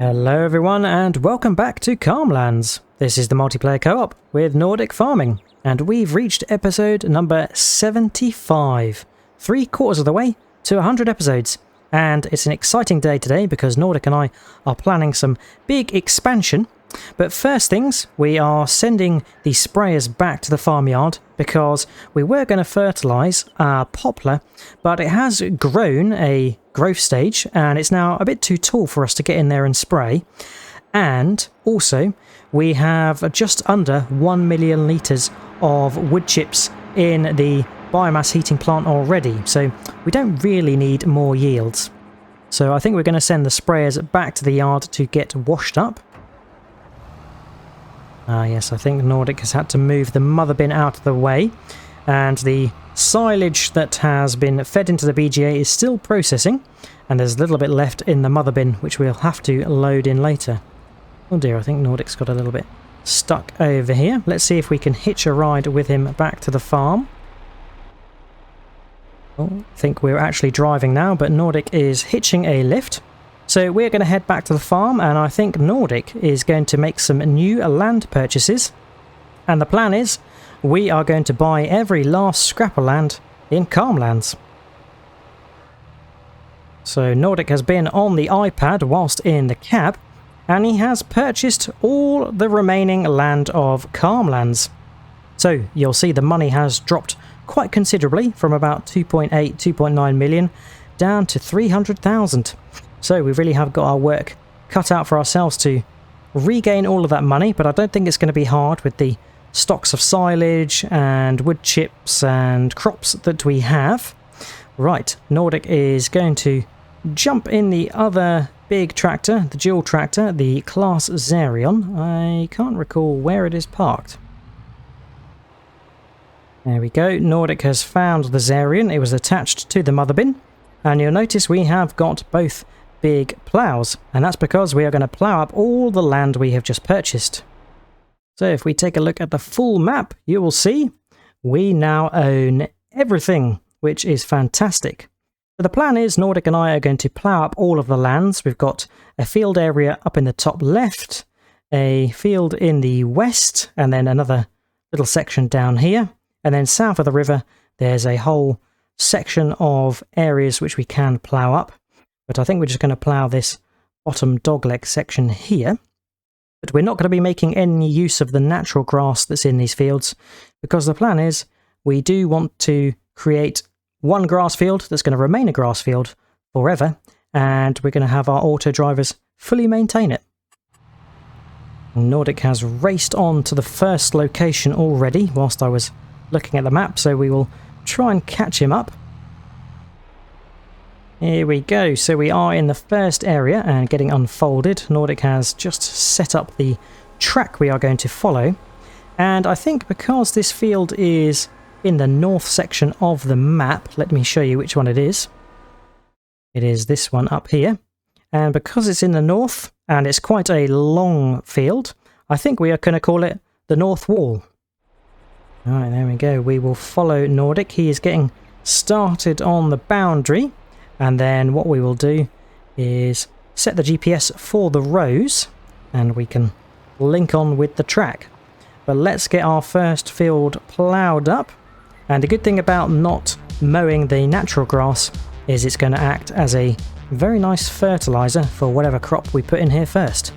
Hello everyone and welcome back to Calmlands. This is the multiplayer co-op with Nordic Farming and we've reached episode number 75. 3/4 of the way to 100 episodes, and it's an exciting day today because Nordic and I are planning some big expansion. But first things, we are sending the sprayers back to the farmyard because we were going to fertilise our poplar, but it has grown a growth stage and it's now a bit too tall for us to get in there and spray. And also, we have just under 1 million litres of wood chips in the biomass heating plant already, so we don't really need more yields. So I think we're going to send the sprayers back to the yard to get washed up. Yes, I think Nordic has had to move the mother bin out of the way, and the silage that has been fed into the BGA is still processing, and there's a little bit left in the mother bin which we'll have to load in later. Oh dear, I think Nordic's got a little bit stuck over here. Let's see if we can hitch a ride with him back to the farm. Oh, I think we're actually driving now, but Nordic is hitching a lift. So we're going to head back to the farm, and I think Nordic is going to make some new land purchases. And the plan is, we are going to buy every last scrap of land in Calmlands. So Nordic has been on the iPad whilst in the cab, and he has purchased all the remaining land of Calmlands. So you'll see the money has dropped quite considerably from about 2.8, 2.9 million down to 300,000. So we really have got our work cut out for ourselves to regain all of that money, but I don't think it's going to be hard with the stocks of silage and wood chips and crops that we have. Right, Nordic is going to jump in the other big tractor, the dual tractor, the Class Zerion. I can't recall where it is parked. There we go, Nordic has found the Zerion. It was attached to the mother bin, and you'll notice we have got both big ploughs, and that's because we are going to plough up all the land we have just purchased. So if we take a look at the full map, you will see we now own everything, which is fantastic. So the plan is Nordic and I are going to plough up all of the lands. We've got a field area up in the top left, a field in the west, and then another little section down here. And then south of the river, there's a whole section of areas which we can plough up. But I think we're just going to plough this bottom dogleg section here. But we're not going to be making any use of the natural grass that's in these fields, because the plan is we do want to create one grass field that's going to remain a grass field forever, and we're going to have our auto drivers fully maintain it. Nordic has raced on to the first location already whilst I was looking at the map, so we will try and catch him up. Here we go, so we are in the first area and getting unfolded. Nordic has just set up the track we are going to follow, and I think because this field is in the north section of the map, let me show you which one it is. It is this one up here, and because it's in the north and it's quite a long field, I think we are going to call it the North Wall. Alright, there we go, we will follow Nordic. He is getting started on the boundary. And then what we will do is set the GPS for the rows, and we can link on with the track. But let's get our first field ploughed up. And the good thing about not mowing the natural grass is it's going to act as a very nice fertiliser for whatever crop we put in here first.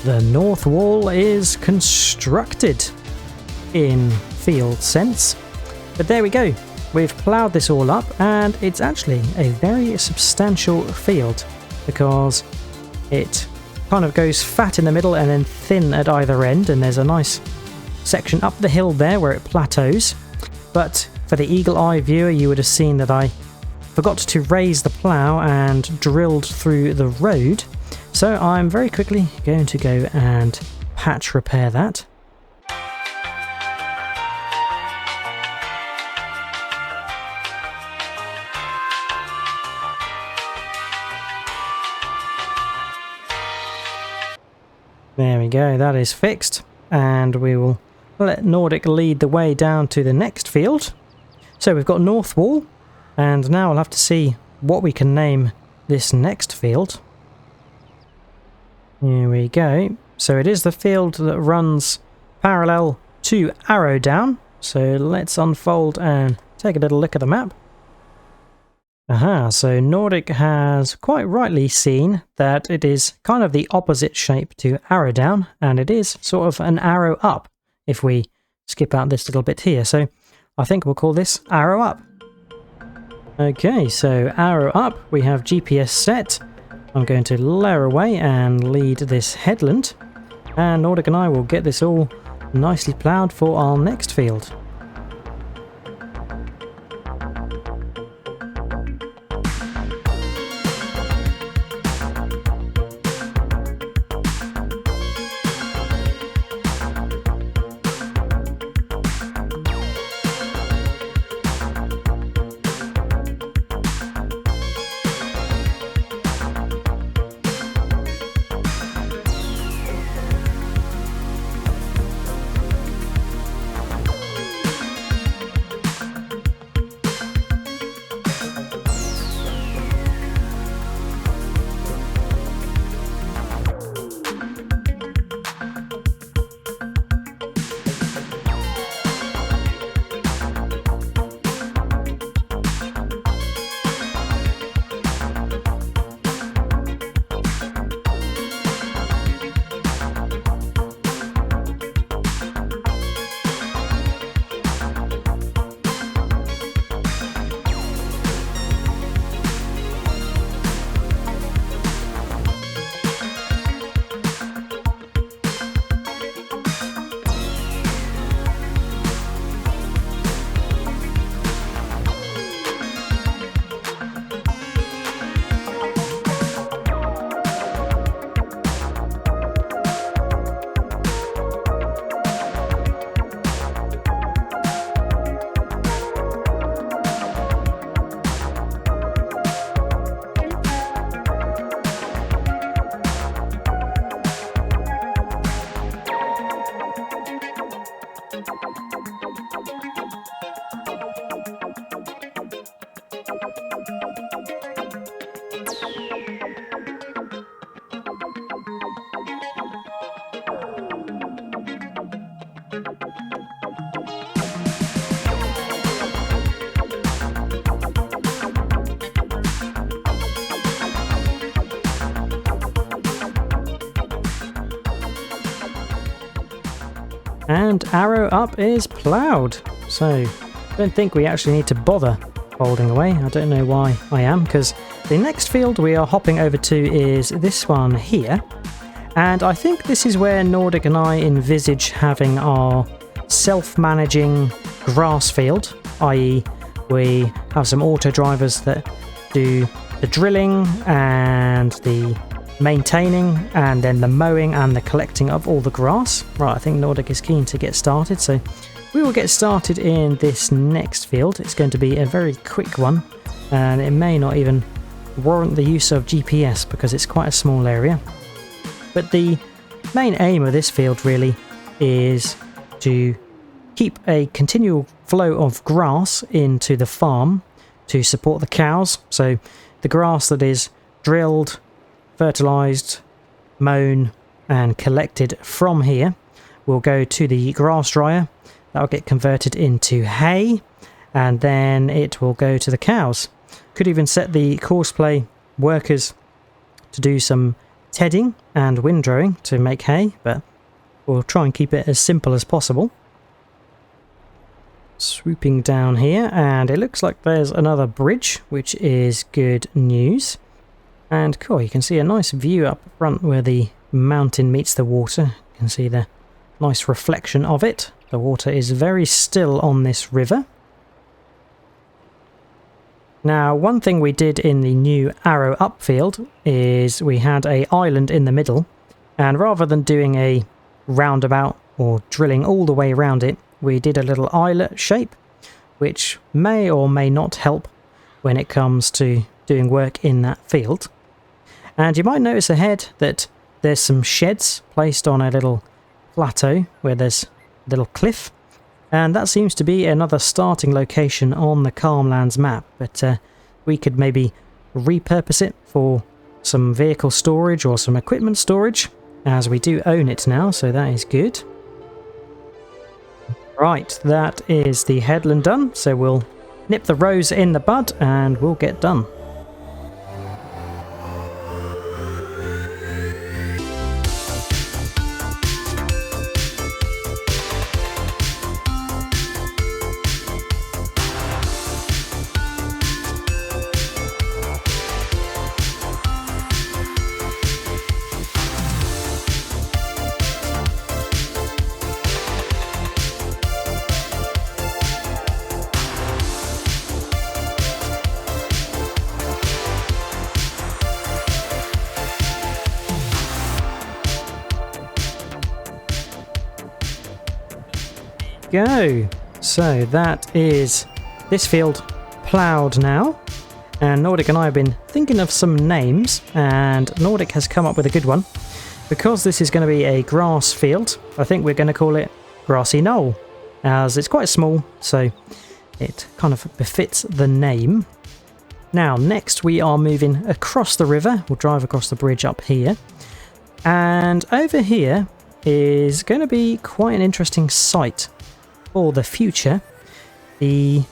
the north wall is constructed in field sense. But there we go. We've ploughed this all up, and it's actually a very substantial field because it kind of goes fat in the middle and then thin at either end, and there's a nice section up the hill there where it plateaus. But for the eagle-eye viewer, you would have seen that I forgot to raise the plough and drilled through the road, so I'm very quickly going to go and patch repair that. There we go, that is fixed, and we will let Nordic lead the way down to the next field. So we've got North Wall, and now we'll have to see what we can name this next field. Here we go. So it is the field that runs parallel to Arrow Down. So let's unfold and take a little look at the map. Aha, so Nordic has quite rightly seen that it is kind of the opposite shape to Arrow Down, and it is sort of an arrow up if we skip out this little bit here. So I think we'll call this Arrow Up. Okay, so Arrow Up, we have GPS set. I'm going to lower away and lead this headland, and Nordic and I will get this all nicely ploughed for our next field. And Arrow Up is ploughed, so I don't think we actually need to bother folding away. I don't know why I am, because the next field we are hopping over to is this one here, and I think this is where Nordic and I envisage having our self-managing grass field, i.e. we have some auto drivers that do the drilling and the maintaining and then the mowing and the collecting of all the grass. Right, I think Nordic is keen to get started, so we will get started in this next field. It's going to be a very quick one, and it may not even warrant the use of GPS because it's quite a small area. But the main aim of this field really is to keep a continual flow of grass into the farm to support the cows. So the grass that is drilled, fertilised, mown and collected from here will go to the grass dryer. That will get converted into hay, and then it will go to the cows. Could even set the courseplay workers to do some tedding and windrowing to make hay, but we'll try and keep it as simple as possible. Swooping down here, and it looks like there's another bridge, which is good news. And cool, you can see a nice view up front where the mountain meets the water. You can see the nice reflection of it. The water is very still on this river. Now, one thing we did in the new Arrow Up field is we had an island in the middle, and rather than doing a roundabout or drilling all the way around it, we did a little islet shape, which may or may not help when it comes to doing work in that field. And you might notice ahead that there's some sheds placed on a little plateau where there's a little cliff. And that seems to be another starting location on the Calmlands map, but we could maybe repurpose it for some vehicle storage or some equipment storage, as we do own it now, so that is good. Right, that is the headland done, so we'll nip the rows in the bud and we'll get done. Go. So that is this field ploughed now, and Nordic and I have been thinking of some names, and Nordic has come up with a good one. Because this is going to be a grass field, I think we're going to call it Grassy Knoll, as it's quite small, so it kind of befits the name. Now next we are moving across the river. We'll drive across the bridge up here, and over here is going to be quite an interesting site for the future. The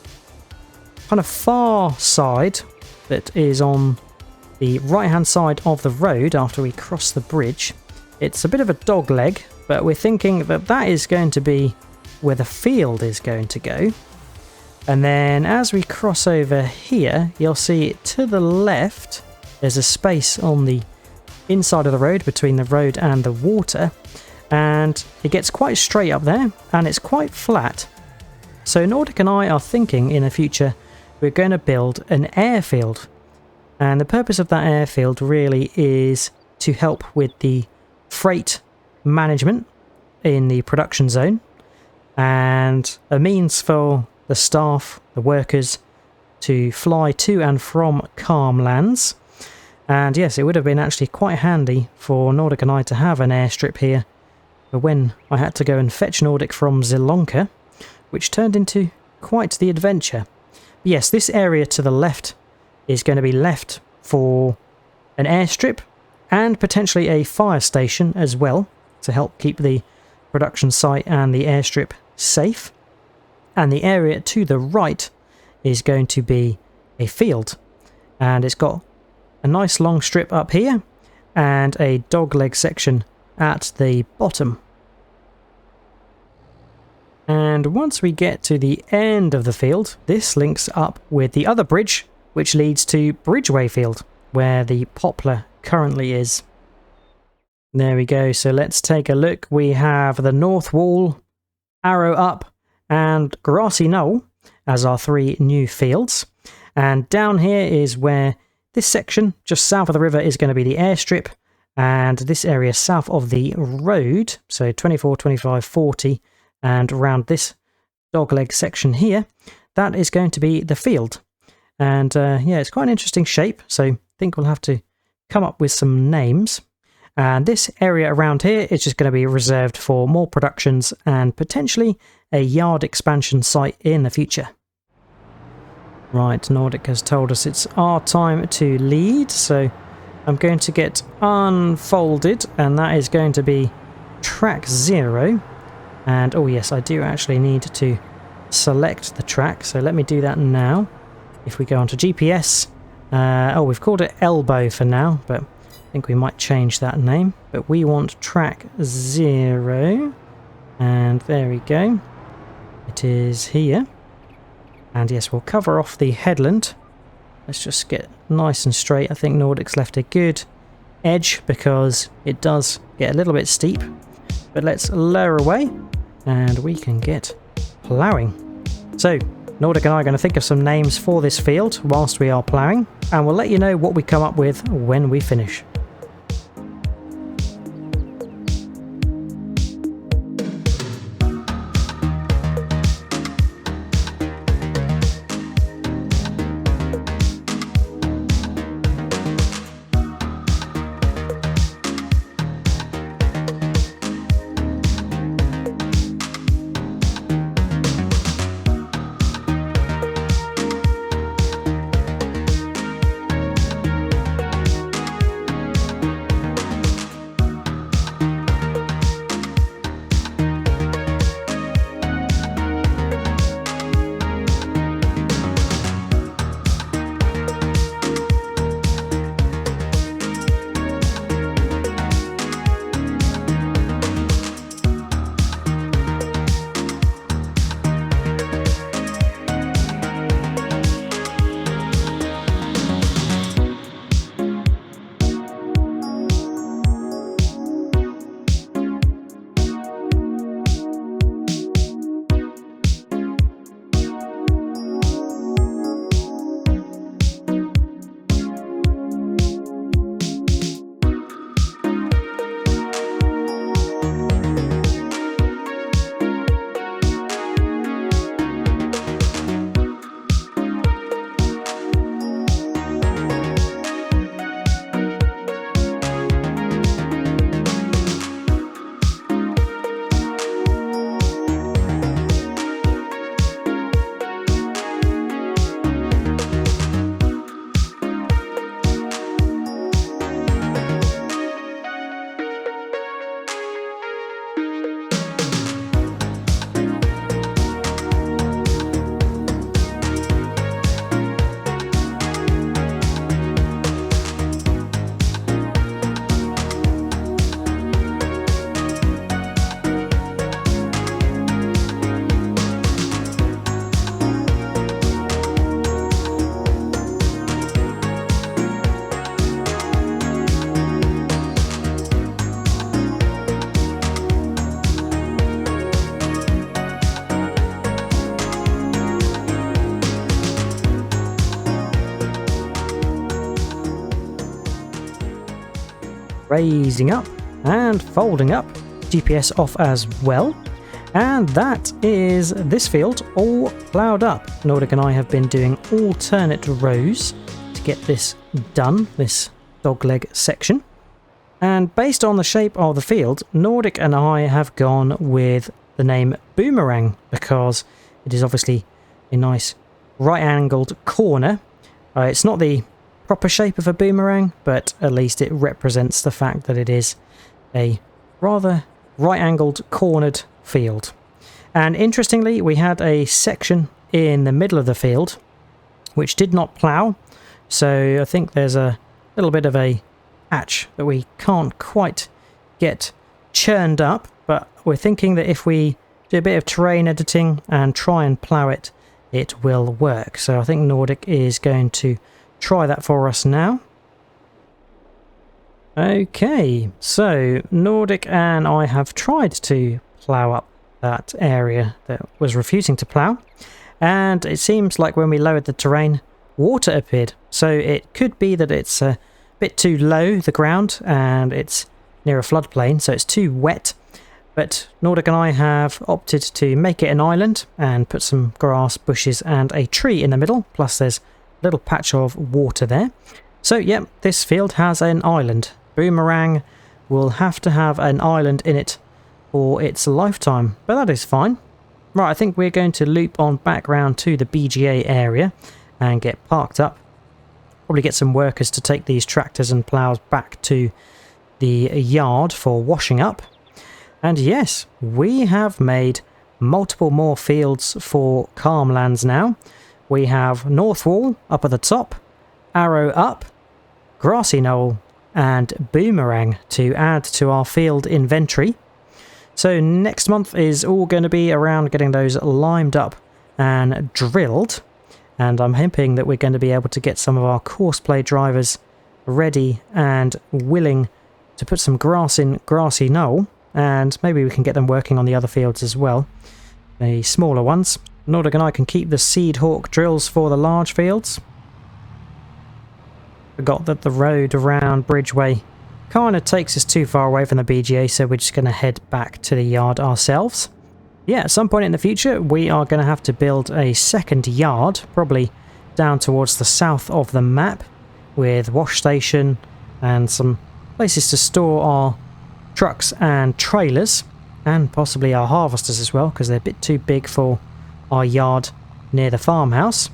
kind of far side that is on the right hand side of the road after we cross the bridge, it's a bit of a dog leg, but we're thinking that that is going to be where the field is going to go. And then as we cross over here, you'll see to the left there's a space on the inside of the road between the road and the water, and it gets quite straight up there and it's quite flat. So Nordic and I are thinking in the future we're going to build an airfield, and the purpose of that airfield really is to help with the freight management in the production zone, and a means for the staff, the workers, to fly to and from Calmlands. And yes, it would have been actually quite handy for Nordic and I to have an airstrip here for when I had to go and fetch Nordic from Zilonka, which turned into quite the adventure. But yes, this area to the left is going to be left for an airstrip and potentially a fire station as well, to help keep the production site and the airstrip safe. And the area to the right is going to be a field, and it's got a nice long strip up here and a dogleg section at the bottom. And once we get to the end of the field, this links up with the other bridge, which leads to Bridgeway Field, where the poplar currently is. There we go, so let's take a look. We have the North Wall, Arrow Up and Grassy Knoll as our three new fields. And down here is where this section just south of the river is going to be the airstrip, and this area south of the road, so 24, 25, 40, and around this dogleg section here, that is going to be the field. And yeah, it's quite an interesting shape, so I think we'll have to come up with some names. And this area around here is just going to be reserved for more productions and potentially a yard expansion site in the future. Right, Nordic has told us it's our time to lead, so I'm going to get unfolded, and that is going to be track 0. And oh yes, I do actually need to select the track, so let me do that now. If we go onto GPS, oh, we've called it elbow for now, but I think we might change that name, but we want track 0. And there we go. It is here. And yes, we'll cover off the headland. Let's just get nice and straight. I think Nordic's left a good edge because it does get a little bit steep. But let's lower away and we can get ploughing. So, Nordic and I are going to think of some names for this field whilst we are ploughing, and we'll let you know what we come up with when we finish. Raising up and folding up, GPS off as well, and that is this field all ploughed up. Nordic and I have been doing alternate rows to get this done, this dogleg section, and based on the shape of the field, Nordic and I have gone with the name Boomerang because it is obviously a nice right-angled corner. It's not the proper shape of a boomerang, but at least it represents the fact that it is a rather right-angled cornered field. And interestingly, we had a section in the middle of the field which did not plough, so I think there's a little bit of a patch that we can't quite get churned up, but we're thinking that if we do a bit of terrain editing and try and plough it, it will work. So I think Nordic is going to try that for us now. Okay, so Nordic and I have tried to plough up that area that was refusing to plough, and it seems like when we lowered the terrain, water appeared. So it could be that it's a bit too low, the ground, and it's near a floodplain, so it's too wet. But Nordic and I have opted to make it an island and put some grass, bushes and a tree in the middle, plus there's little patch of water there. So yeah, this field has an island. Boomerang will have to have an island in it for its lifetime, but that is fine. Right, I think we're going to loop on back round to the BGA area and get parked up. Probably get some workers to take these tractors and ploughs back to the yard for washing up. And yes, we have made multiple more fields for Calmlands now. We have North Wall up at the top, Arrow up, Grassy Knoll, and Boomerang to add to our field inventory. So next month is all going to be around getting those limed up and drilled. And I'm hoping that we're going to be able to get some of our courseplay drivers ready and willing to put some grass in Grassy Knoll. And maybe we can get them working on the other fields as well, the smaller ones. Nordic and I can keep the Seed Hawk drills for the large fields. Forgot that the road around Bridgeway kind of takes us too far away from the BGA, so we're just going to head back to the yard ourselves. Yeah, at some point in the future we are going to have to build a second yard, probably down towards the south of the map, with wash station and some places to store our trucks and trailers, and possibly our harvesters as well, because they're a bit too big for our yard near the farmhouse.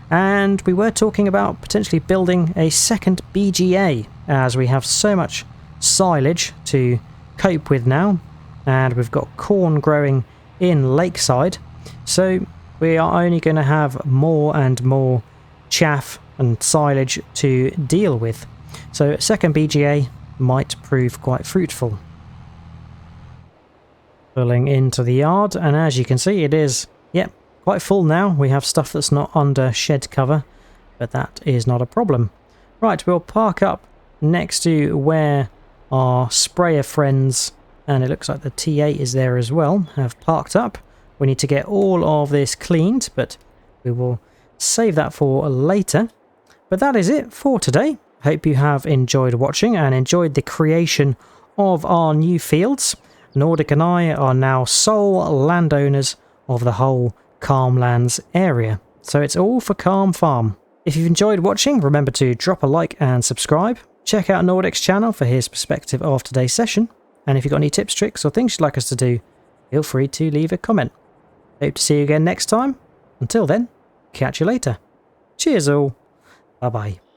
And we were talking about potentially building a second BGA, as we have so much silage to cope with now, and we've got corn growing in Lakeside, so we are only going to have more and more chaff and silage to deal with. So a second BGA might prove quite fruitful. Pulling into the yard, and as you can see, it is, yep, quite full now. We have stuff that's not under shed cover, but that is not a problem. Right, we'll park up next to where our sprayer friends, and it looks like the T8 is there as well, have parked up. We need to get all of this cleaned, but we will save that for later. But that is it for today. Hope you have enjoyed watching and enjoyed the creation of our new fields. Nordic and I are now sole landowners of the whole Calmlands area. So it's all for Calm Farm. If you've enjoyed watching, remember to drop a like and subscribe. Check out Nordic's channel for his perspective of today's session. And if you've got any tips, tricks or things you'd like us to do, feel free to leave a comment. Hope to see you again next time. Until then, catch you later. Cheers all. Bye bye.